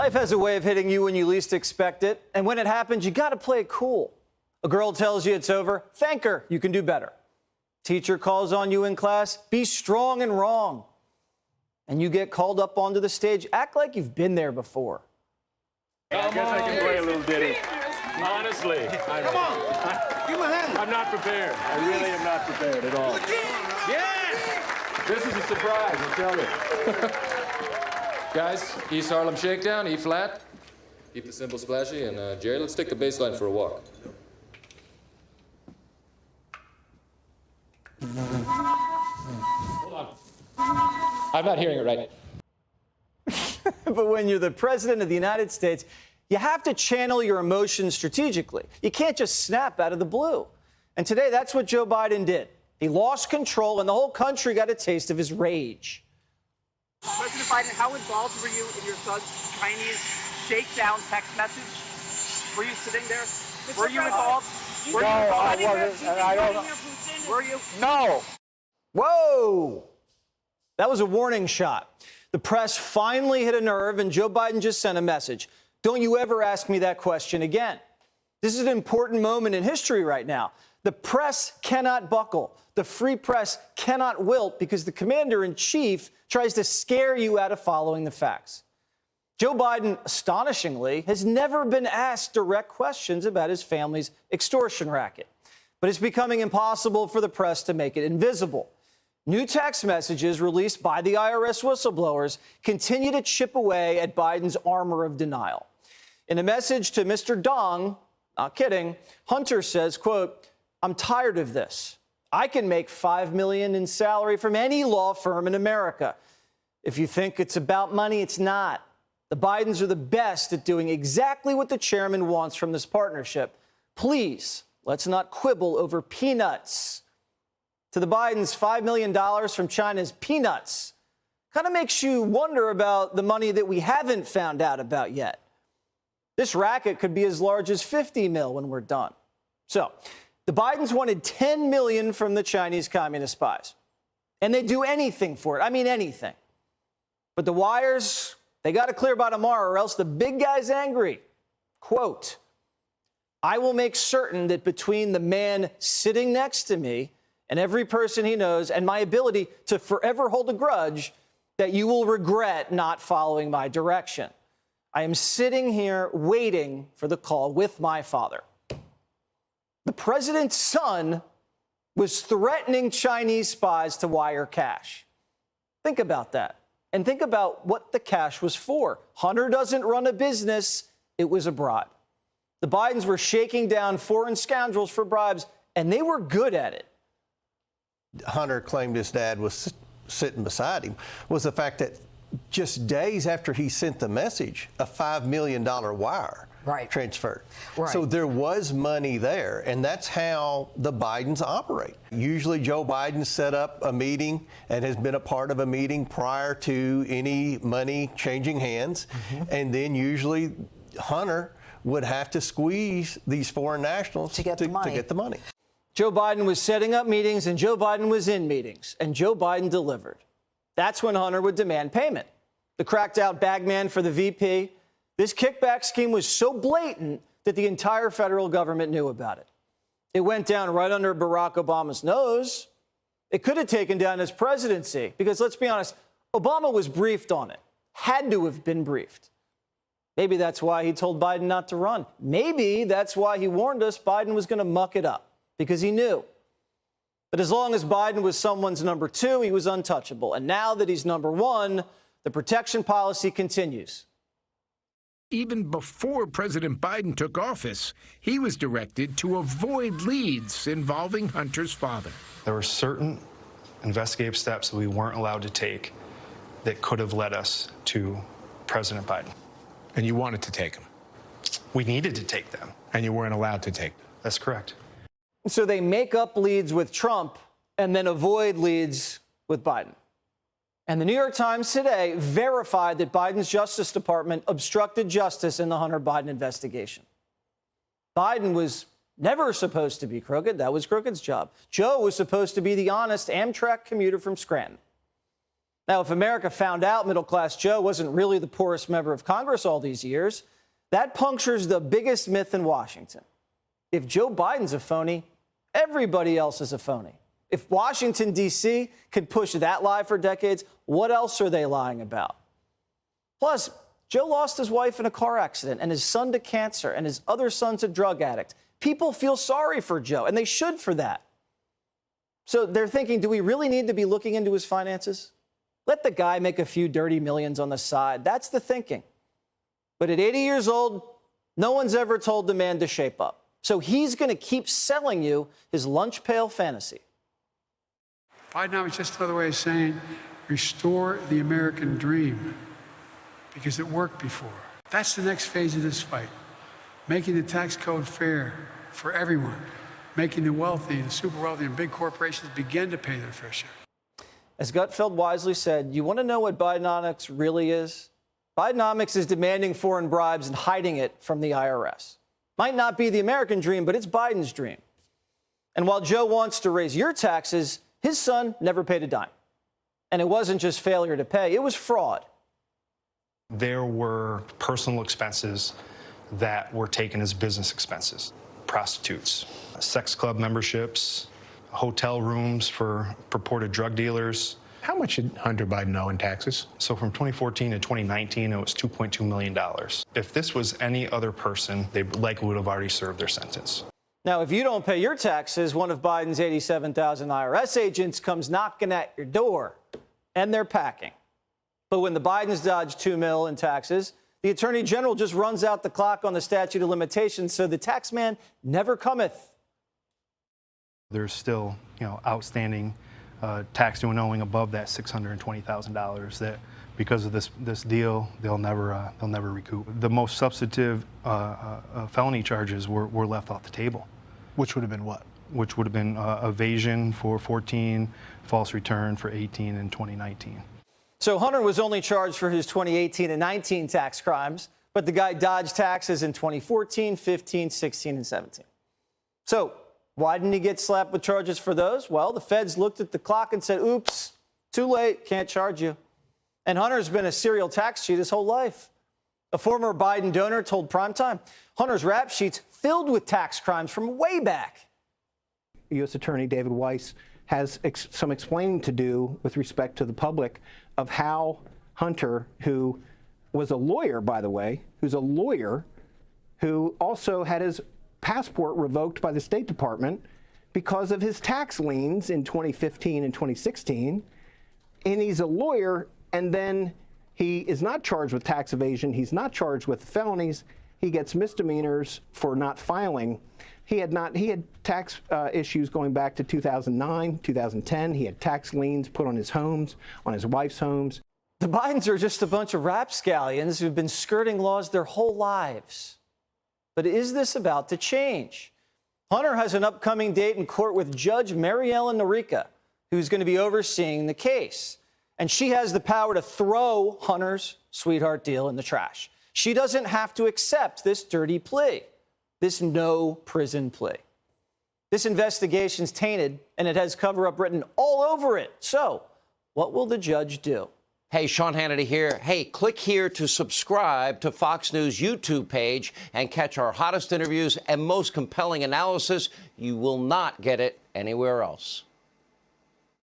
Life has a way of hitting you when you least expect it. And when it happens, you got to play it cool. A girl tells you it's over. Thank her. You can do better. Teacher calls on you in class. Be strong and wrong. And you get called up onto the stage. Act like you've been there before. I guess I can play a little ditty. Honestly. Come on. Give me a hand. I'm not prepared. I really am not prepared at all. Yeah. This is a surprise, I'll tell you. Guys, East Harlem Shakedown, E flat. Keep the cymbals splashy, and Jerry, let's take the bass line for a walk. Hold on. I'm not hearing it right. But when you're the president of the United States, you have to channel your emotions strategically. You can't just snap out of the blue. And today, that's what Joe Biden did. He lost control, and the whole country got a taste of his rage. President Biden, how involved were you in your son's Chinese shakedown text message? Were you sitting there? Were you involved? No, I wasn't, and I don't know. Were you? No. Whoa! That was a warning shot. The press finally hit a nerve, and Joe Biden just sent a message. Don't you ever ask me that question again. This is an important moment in history right now. The press cannot buckle. The free press cannot wilt because the commander-in-chief tries to scare you out of following the facts. Joe Biden, astonishingly, has never been asked direct questions about his family's extortion racket. But it's becoming impossible for the press to make it invisible. New text messages released by the IRS whistleblowers continue to chip away at Biden's armor of denial. In a message to Mr. Dong, not kidding, Hunter says, quote, "I'm tired of this. I can make $5 million in salary from any law firm in America. If you think it's about money, it's not. The Bidens are the best at doing exactly what the chairman wants from this partnership. Please, let's not quibble over peanuts." To the Bidens, $5 million from China's peanuts kind of makes you wonder about the money that we haven't found out about yet. This racket could be as large as 50 mil when we're done. So, the Bidens wanted $10 million from the Chinese communist spies. And they'd do anything for it. I mean, anything. But the wires, they got to clear by tomorrow or else the big guy's angry. Quote, "I will make certain that between the man sitting next to me and every person he knows and my ability to forever hold a grudge, that you will regret not following my direction. I am sitting here waiting for the call with my father." The president's son was threatening Chinese spies to wire cash. Think about that. And think about what the cash was for. Hunter doesn't run a business. It was a bribe. The Bidens were shaking down foreign scoundrels for bribes, and they were good at it. Hunter claimed his dad was sitting beside him was the fact that just days after he sent the message, a $5 million wire transferred. Right. So there was money there, and that's how the Bidens operate. Usually Joe Biden set up a meeting and has been a part of a meeting prior to any money changing hands, and then usually Hunter would have to squeeze these foreign nationals to get the money. Joe Biden was setting up meetings, and Joe Biden was in meetings, and Joe Biden delivered. That's when Hunter would demand payment. The cracked-out bagman for the VP. This kickback scheme was so blatant that the entire federal government knew about it. It went down right under Barack Obama's nose. It could have taken down his presidency, because let's be honest, Obama was briefed on it, had to have been briefed. Maybe that's why he told Biden not to run. Maybe that's why he warned us Biden was going to muck it up, because he knew. But as long as Biden was someone's number two, he was untouchable. And now that he's number one, the protection policy continues. Even before President Biden took office, he was directed to avoid leads involving Hunter's father. There were certain investigative steps that we weren't allowed to take that could have led us to President Biden. And you wanted to take them? We needed to take them. And you weren't allowed to take them? That's correct. So they make up leads with Trump and then avoid leads with Biden. And the New York Times today verified that Biden's Justice Department obstructed justice in the Hunter Biden investigation. Biden was never supposed to be crooked. That was Crooked's job. Joe was supposed to be the honest Amtrak commuter from Scranton. Now, if America found out middle-class Joe wasn't really the poorest member of Congress all these years, that punctures the biggest myth in Washington. If Joe Biden's a phony, everybody else is a phony. If Washington, D.C. could push that lie for decades, what else are they lying about? Plus, Joe lost his wife in a car accident and his son to cancer and his other son's a drug addict. People feel sorry for Joe, and they should for that. So they're thinking, do we really need to be looking into his finances? Let the guy make a few dirty millions on the side. That's the thinking. But at 80 years old, no one's ever told the man to shape up. So he's going to keep selling you his lunch pail fantasy. Bidenomics is just another way of saying restore the American dream, because it worked before. That's the next phase of this fight, making the tax code fair for everyone, making the wealthy, the super wealthy, and big corporations begin to pay their fair share. As Gutfeld wisely said, you want to know what Bidenomics really is? Bidenomics is demanding foreign bribes and hiding it from the IRS. Might not be the American dream, but it's Biden's dream. And while Joe wants to raise your taxes, his son never paid a dime. And it wasn't just failure to pay, it was fraud. There were personal expenses that were taken as business expenses. Prostitutes, sex club memberships, hotel rooms for purported drug dealers. How much did Hunter Biden owe in taxes? So from 2014 to 2019, it was $2.2 million. If this was any other person, they likely would have already served their sentence. Now, if you don't pay your taxes, one of Biden's 87,000 IRS agents comes knocking at your door, and they're packing. But when the Bidens dodge $2 million in taxes, the Attorney General just runs out the clock on the statute of limitations, so the tax man never cometh. There's still, outstanding tax due and owing above that $620,000 that, because of this deal, they'll never recoup. The most substantive felony charges were left off the table. Which would have been what? Which would have been evasion for 14, false return for 18 and 2019. So Hunter was only charged for his 2018 and 19 tax crimes, but the guy dodged taxes in 2014, 15, 16, and 17. So why didn't he get slapped with charges for those? Well, the feds looked at the clock and said, oops, too late, can't charge you. And Hunter's been a serial tax cheat his whole life. A former Biden donor told Primetime, Hunter's rap sheet's filled with tax crimes from way back. U.S. Attorney David Weiss has some explaining to do with respect to the public of how Hunter, who was a lawyer, by the way, who's a lawyer, who also had his passport revoked by the State Department because of his tax liens in 2015 and 2016. And he's a lawyer, and then he is not charged with tax evasion. He's not charged with felonies. He gets misdemeanors for not filing. He had tax issues going back to 2009, 2010. He had tax liens put on his homes, on his wife's homes. The Bidens are just a bunch of rapscallions who've been skirting laws their whole lives. But is this about to change? Hunter has an upcoming date in court with Judge Mary Ellen Norica, who's going to be overseeing the case. And she has the power to throw Hunter's sweetheart deal in the trash. She doesn't have to accept this dirty plea, this no prison plea. This investigation's tainted, and it has cover-up written all over it. So what will the judge do? Hey, Sean Hannity here. Hey, click here to subscribe to Fox News YouTube page and catch our hottest interviews and most compelling analysis. You will not get it anywhere else.